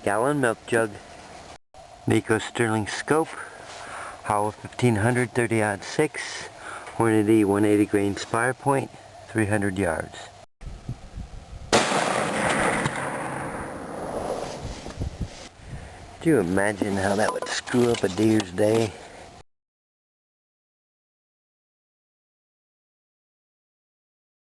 Gallon milk jug. Nico Sterling scope. Howell 1500 30-06. Hornady 180 grain spire point. 300 yards. Do you imagine how that would screw up a deer's day?